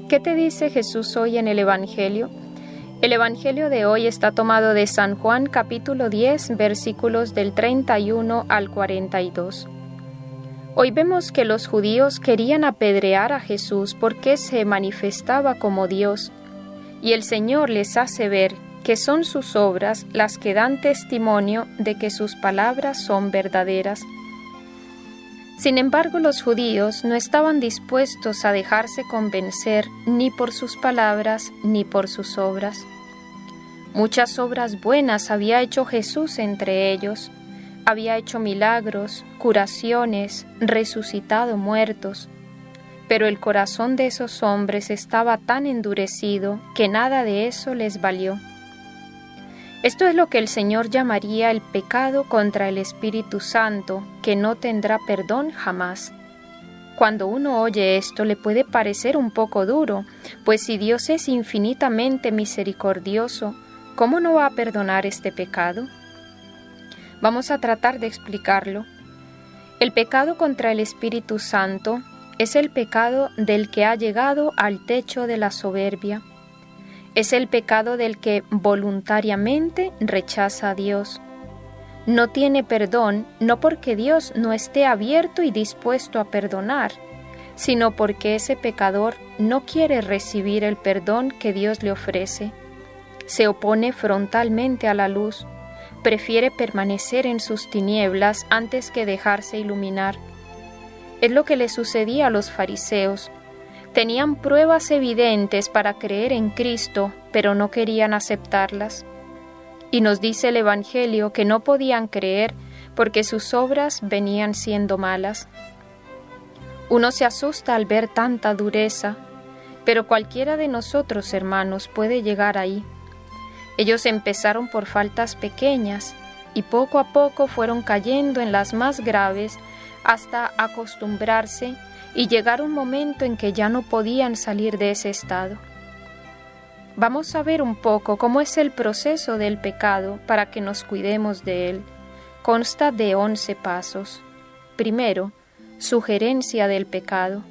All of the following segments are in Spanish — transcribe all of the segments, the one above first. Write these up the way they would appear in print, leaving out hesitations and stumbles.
¿Qué te dice Jesús hoy en el Evangelio? El Evangelio de hoy está tomado de San Juan capítulo 10, versículos del 31 al 42. Hoy vemos que los judíos querían apedrear a Jesús porque se manifestaba como Dios, y el Señor les hace ver que son sus obras las que dan testimonio de que sus palabras son verdaderas. Sin embargo, los judíos no estaban dispuestos a dejarse convencer ni por sus palabras ni por sus obras. Muchas obras buenas había hecho Jesús entre ellos. Había hecho milagros, curaciones, resucitado muertos. Pero el corazón de esos hombres estaba tan endurecido que nada de eso les valió. Esto es lo que el Señor llamaría el pecado contra el Espíritu Santo, que no tendrá perdón jamás. Cuando uno oye esto le puede parecer un poco duro, pues si Dios es infinitamente misericordioso, ¿cómo no va a perdonar este pecado? Vamos a tratar de explicarlo. El pecado contra el Espíritu Santo es el pecado del que ha llegado al techo de la soberbia. Es el pecado del que voluntariamente rechaza a Dios. No tiene perdón no porque Dios no esté abierto y dispuesto a perdonar, sino porque ese pecador no quiere recibir el perdón que Dios le ofrece. Se opone frontalmente a la luz, prefiere permanecer en sus tinieblas antes que dejarse iluminar. Es lo que le sucedía a los fariseos. Tenían pruebas evidentes para creer en Cristo, pero no querían aceptarlas. Y nos dice el Evangelio que no podían creer porque sus obras venían siendo malas. Uno se asusta al ver tanta dureza, pero cualquiera de nosotros, hermanos, puede llegar ahí. Ellos empezaron por faltas pequeñas y poco a poco fueron cayendo en las más graves hasta acostumbrarse y llegar un momento en que ya no podían salir de ese estado. Vamos a ver un poco cómo es el proceso del pecado para que nos cuidemos de él. Consta de 11 pasos. Primero, sugerencia del pecado.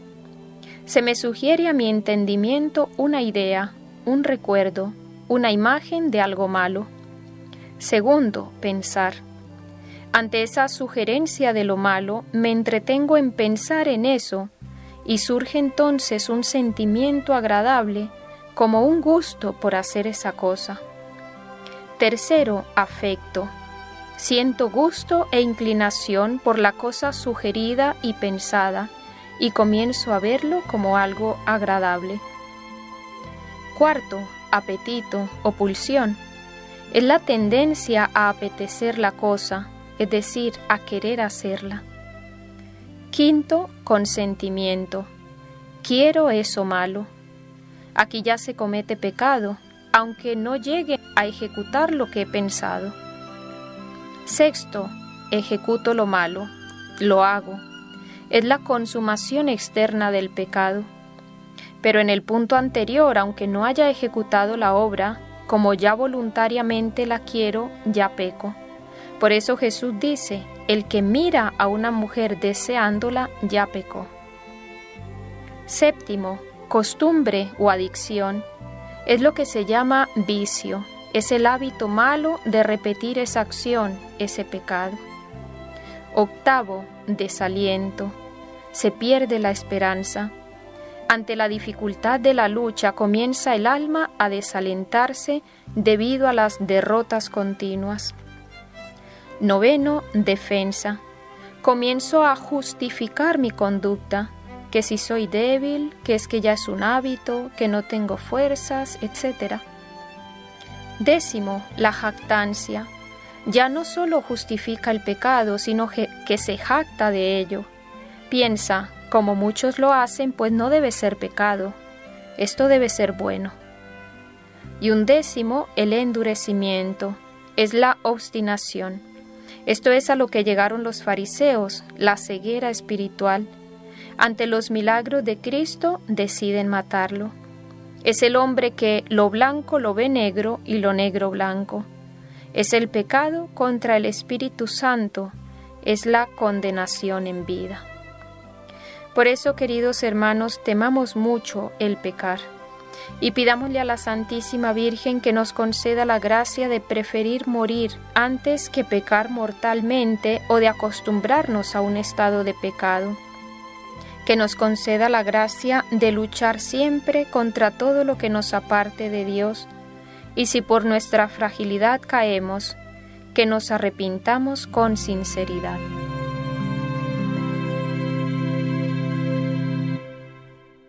Se me sugiere a mi entendimiento una idea, un recuerdo, una imagen de algo malo. Segundo, pensar. Ante esa sugerencia de lo malo, me entretengo en pensar en eso y surge entonces un sentimiento agradable, como un gusto por hacer esa cosa. Tercero, afecto. Siento gusto e inclinación por la cosa sugerida y pensada y comienzo a verlo como algo agradable. Cuarto, apetito o pulsión. Es la tendencia a apetecer la cosa, es decir, a querer hacerla. Quinto, consentimiento. Quiero eso malo. Aquí ya se comete pecado, aunque no llegue a ejecutar lo que he pensado. Sexto, ejecuto lo malo, lo hago. Es la consumación externa del pecado. Pero en el punto anterior, aunque no haya ejecutado la obra, como ya voluntariamente la quiero, ya peco. Por eso Jesús dice, el que mira a una mujer deseándola, ya pecó. Séptimo, costumbre o adicción. Es lo que se llama vicio. Es el hábito malo de repetir esa acción, ese pecado. Octavo, desaliento. Se pierde la esperanza. Ante la dificultad de la lucha comienza el alma a desalentarse debido a las derrotas continuas. Noveno, defensa. Comienzo a justificar mi conducta, que si soy débil, que es que ya es un hábito, que no tengo fuerzas, etc. Décimo, la jactancia. Ya no solo justifica el pecado, sino que se jacta de ello. Piensa, como muchos lo hacen, pues no debe ser pecado. Esto debe ser bueno. Y undécimo, el endurecimiento. Es la obstinación. Esto es a lo que llegaron los fariseos, la ceguera espiritual. Ante los milagros de Cristo deciden matarlo. Es el hombre que lo blanco lo ve negro y lo negro blanco. Es el pecado contra el Espíritu Santo, es la condenación en vida. Por eso, queridos hermanos, temamos mucho el pecar y pidámosle a la Santísima Virgen que nos conceda la gracia de preferir morir antes que pecar mortalmente o de acostumbrarnos a un estado de pecado. Que nos conceda la gracia de luchar siempre contra todo lo que nos aparte de Dios, y si por nuestra fragilidad caemos, que nos arrepintamos con sinceridad.